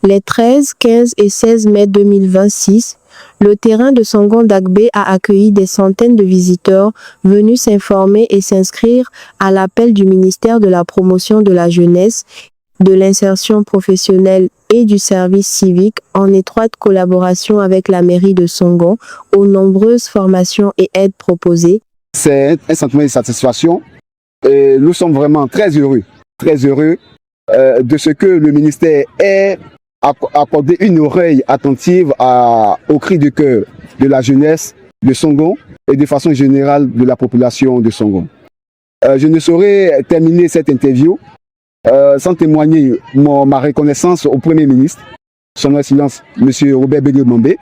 Les 13, 15 et 16 mai 2026, le terrain de Songon Dagbe a accueilli des centaines de visiteurs venus s'informer et s'inscrire à l'appel du ministère de la Promotion de la Jeunesse, de l'Insertion professionnelle et du Service civique en étroite collaboration avec la mairie de Songon aux nombreuses formations et aides proposées. C'est un sentiment de satisfaction et nous sommes vraiment très heureux de ce que le ministère ait accordé une oreille attentive aux cris de cœur de la jeunesse de Songon et de façon générale de la population de Songon. Je ne saurais terminer cette interview sans témoigner ma reconnaissance au Premier ministre, son Excellence M. Robert Bégué-Mambé,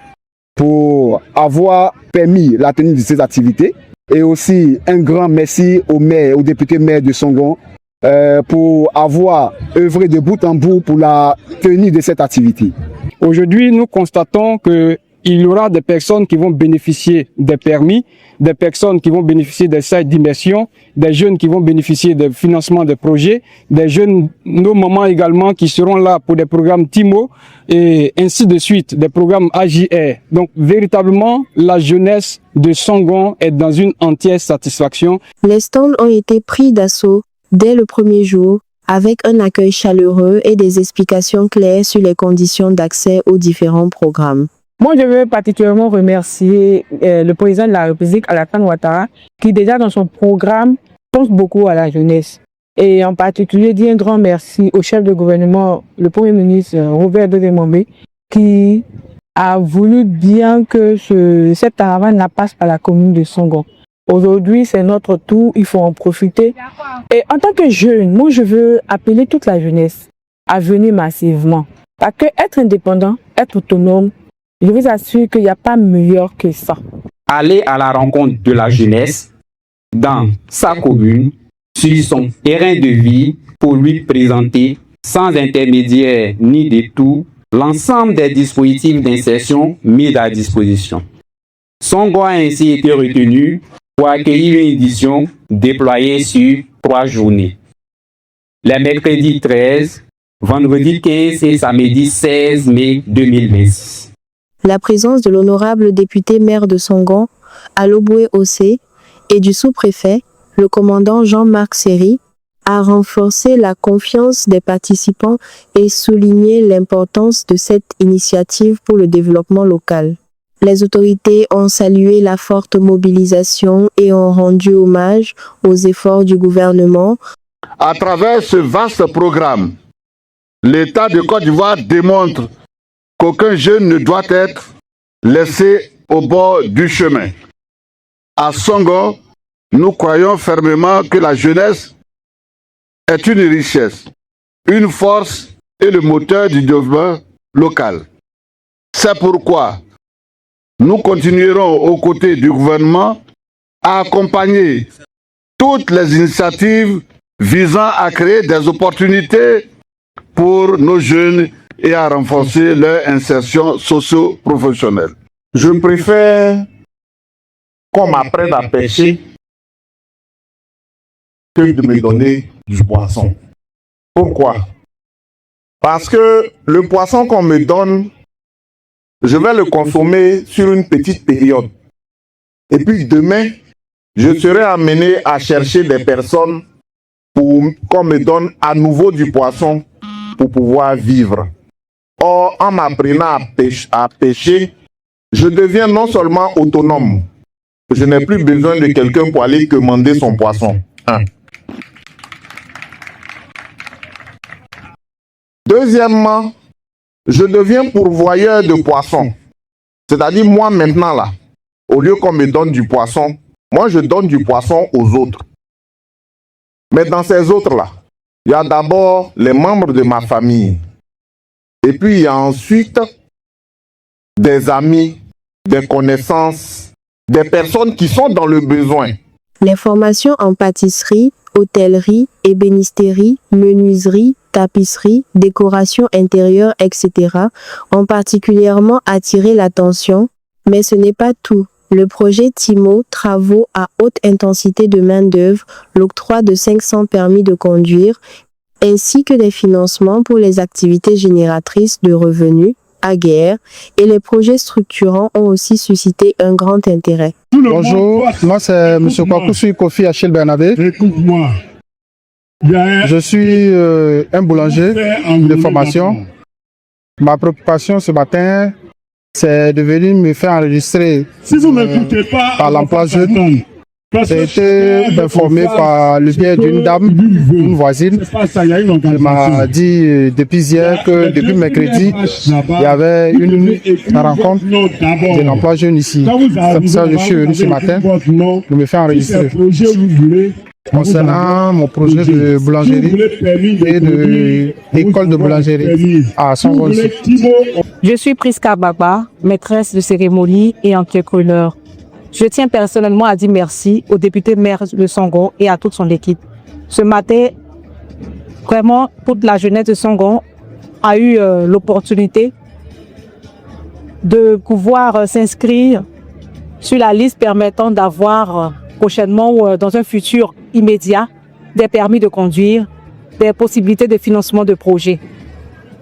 pour avoir permis la tenue de ces activités, et aussi un grand merci au maire, au député maire de Songon, pour avoir œuvré de bout en bout pour la tenue de cette activité. Aujourd'hui, nous constatons qu'il y aura des personnes qui vont bénéficier des permis, des personnes qui vont bénéficier des sites d'immersion, des jeunes qui vont bénéficier des financements de projets, des jeunes, nos mamans également, qui seront là pour des programmes TIMO et ainsi de suite, des programmes AJR. Donc, véritablement, la jeunesse de Songon est dans une entière satisfaction. Les stands ont été pris d'assaut dès le premier jour, avec un accueil chaleureux et des explications claires sur les conditions d'accès aux différents programmes. Moi, je veux particulièrement remercier le président de la République, Alassane Ouattara, qui déjà dans son programme pense beaucoup à la jeunesse. Et en particulier, dit un grand merci au chef de gouvernement, le Premier ministre Robert Bégué-Mambé, qui a voulu bien que cette caravane la passe par la commune de Songon. Aujourd'hui, c'est notre tour, il faut en profiter. Et en tant que jeune, moi, je veux appeler toute la jeunesse à venir massivement. Parce que être indépendant, être autonome, je vous assure qu'il n'y a pas meilleur que ça. Aller à la rencontre de la jeunesse dans sa commune, sur son terrain de vie, pour lui présenter, sans intermédiaire ni détour, l'ensemble des dispositifs d'insertion mis à disposition. Songon a ainsi été retenu pour accueillir une édition déployée sur 3 journées. Les mercredis 13, vendredi 15 et samedi 16 mai 2026. La présence de l'honorable député maire de Songon, Aloboué Ossé, et du sous-préfet, le commandant Jean-Marc Seri, a renforcé la confiance des participants et souligné l'importance de cette initiative pour le développement local. Les autorités ont salué la forte mobilisation et ont rendu hommage aux efforts du gouvernement. À travers ce vaste programme, l'État de Côte d'Ivoire démontre qu'aucun jeune ne doit être laissé au bord du chemin. À Songon, nous croyons fermement que la jeunesse est une richesse, une force et le moteur du développement local. C'est pourquoi nous continuerons aux côtés du gouvernement à accompagner toutes les initiatives visant à créer des opportunités pour nos jeunes et à renforcer leur insertion socio-professionnelle. Je préfère qu'on m'apprenne à pêcher que de me donner du poisson. Pourquoi? Parce que le poisson qu'on me donne, je vais le consommer sur une petite période. Et puis demain, je serai amené à chercher des personnes pour qu'on me donne à nouveau du poisson pour pouvoir vivre. Or, en m'apprenant à pêcher, je deviens non seulement autonome, je n'ai plus besoin de quelqu'un pour aller commander son poisson. Deuxièmement, je deviens pourvoyeur de poissons. C'est-à-dire moi maintenant là, au lieu qu'on me donne du poisson, moi je donne du poisson aux autres. Mais dans ces autres-là, il y a d'abord les membres de ma famille. Et puis il y a ensuite des amis, des connaissances, des personnes qui sont dans le besoin. Les formations en pâtisserie, hôtellerie, ébénisterie, menuiserie, tapisserie, décoration intérieure, etc. ont particulièrement attiré l'attention, mais ce n'est pas tout. Le projet TIMO, travaux à haute intensité de main-d'œuvre, l'octroi de 500 permis de conduire ainsi que des financements pour les activités génératrices de revenus, aguerres, et les projets structurants ont aussi suscité un grand intérêt. Bonjour, moi c'est M. Kwakousui Kofi Achille Bernabé. Écoute-moi. Je suis un boulanger de formation. Ma préoccupation ce matin, c'est de venir me faire enregistrer par l'emploi jeune. J'ai été informé par le biais d'une dame, une voisine, qui m'a dit depuis hier que depuis mercredi, il y avait une rencontre de l'emploi jeune ici. C'est pour ça que je suis venu ce matin de me faire enregistrer. Concernant mon projet de boulangerie et d'école de boulangerie à Songo. Je suis Priska Baba, maîtresse de cérémonie et entrepreneur. Je tiens personnellement à dire merci au député maire de Songo et à toute son équipe. Ce matin, vraiment, toute la jeunesse de Songo a eu l'opportunité de pouvoir s'inscrire sur la liste permettant d'avoir prochainement ou dans un futur immédiat des permis de conduire, des possibilités de financement de projets.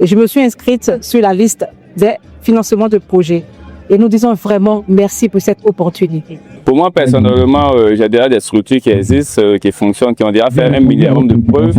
Et je me suis inscrite sur la liste des financements de projets. Et nous disons vraiment merci pour cette opportunité. Pour moi, personnellement, j'ai déjà des structures qui existent, qui fonctionnent, qui ont déjà fait un minimum de preuves.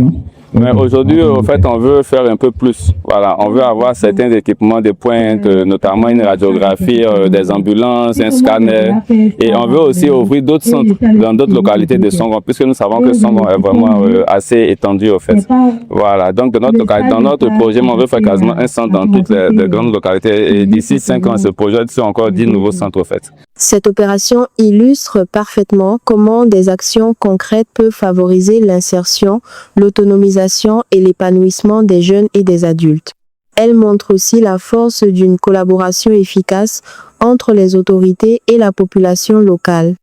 Mais aujourd'hui, en fait, on veut faire un peu plus. Voilà, on veut avoir certains équipements de pointe, notamment une radiographie, des ambulances, un scanner. Et on veut aussi ouvrir d'autres centres dans d'autres localités de Songo, puisque nous savons que Songo est vraiment assez étendu, en fait. Voilà, donc dans notre projet, on veut faire quasiment un centre dans toutes les grandes localités. Et d'ici 5 ans, ce projet sur encore 10 nouveaux centres, en fait. Cette opération illustre parfaitement comment des actions concrètes peuvent favoriser l'insertion, l'autonomisation et l'épanouissement des jeunes et des adultes. Elle montre aussi la force d'une collaboration efficace entre les autorités et la population locale.